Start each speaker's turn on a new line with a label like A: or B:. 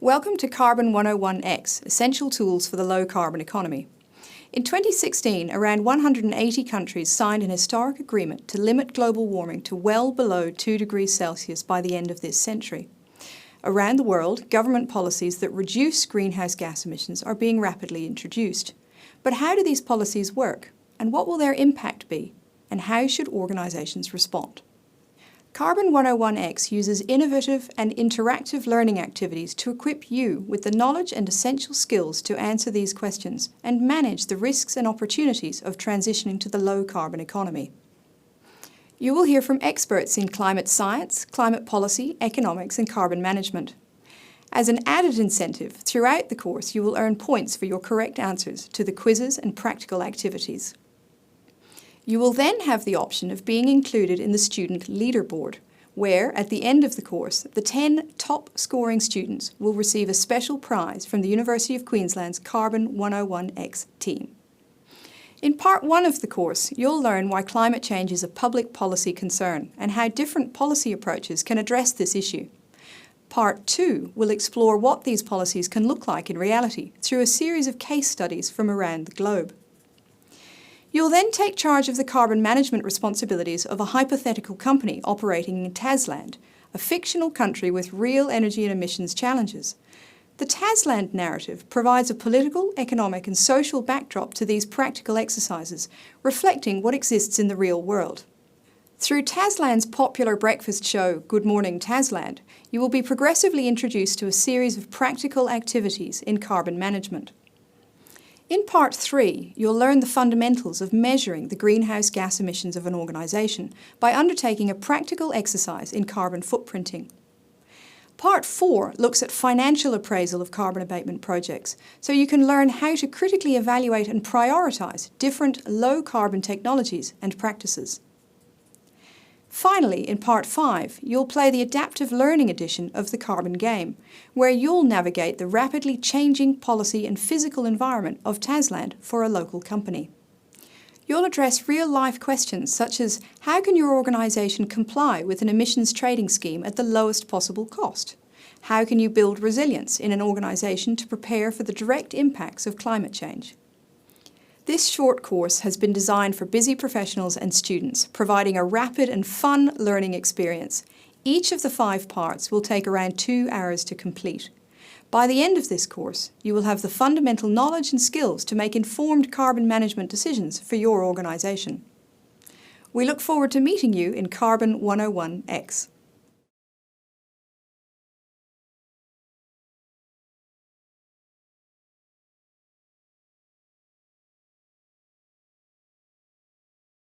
A: Welcome to Carbon101x, Essential Tools for the Low Carbon Economy. In 2016, around 180 countries signed an historic agreement to limit global warming to well below 2 degrees Celsius by the end of this century. Around the world, government policies that reduce greenhouse gas emissions are being rapidly introduced. But how do these policies work? And what will their impact be? And how should organisations respond? Carbon101x uses innovative and interactive learning activities to equip you with the knowledge and essential skills to answer these questions and manage the risks and opportunities of transitioning to the low-carbon economy. You will hear from experts in climate science, climate policy, economics and carbon management. As an added incentive, throughout the course you will earn points for your correct answers to the quizzes and practical activities. You will then have the option of being included in the student leaderboard, where, at the end of the course, the 10 top-scoring students will receive a special prize from the University of Queensland's Carbon101x team. In Part 1 of the course, you'll learn why climate change is a public policy concern and how different policy approaches can address this issue. Part 2 will explore what these policies can look like in reality through a series of case studies from around the globe. You'll then take charge of the carbon management responsibilities of a hypothetical company operating in Tasland, a fictional country with real energy and emissions challenges. The Tasland narrative provides a political, economic and social backdrop to these practical exercises, reflecting what exists in the real world. Through Tasland's popular breakfast show, Good Morning Tasland, you will be progressively introduced to a series of practical activities in carbon management. In Part 3, you'll learn the fundamentals of measuring the greenhouse gas emissions of an organisation by undertaking a practical exercise in carbon footprinting. Part 4 looks at financial appraisal of carbon abatement projects, so you can learn how to critically evaluate and prioritise different low-carbon technologies and practices. Finally, in Part 5, you'll play the adaptive learning edition of the carbon game, where you'll navigate the rapidly changing policy and physical environment of Tasland for a local company. You'll address real-life questions such as how can your organisation comply with an emissions trading scheme at the lowest possible cost? How can you build resilience in an organisation to prepare for the direct impacts of climate change? This short course has been designed for busy professionals and students, providing a rapid and fun learning experience. Each of the 5 parts will take around 2 hours to complete. By the end of this course, you will have the fundamental knowledge and skills to make informed carbon management decisions for your organisation. We look forward to meeting you in Carbon101x.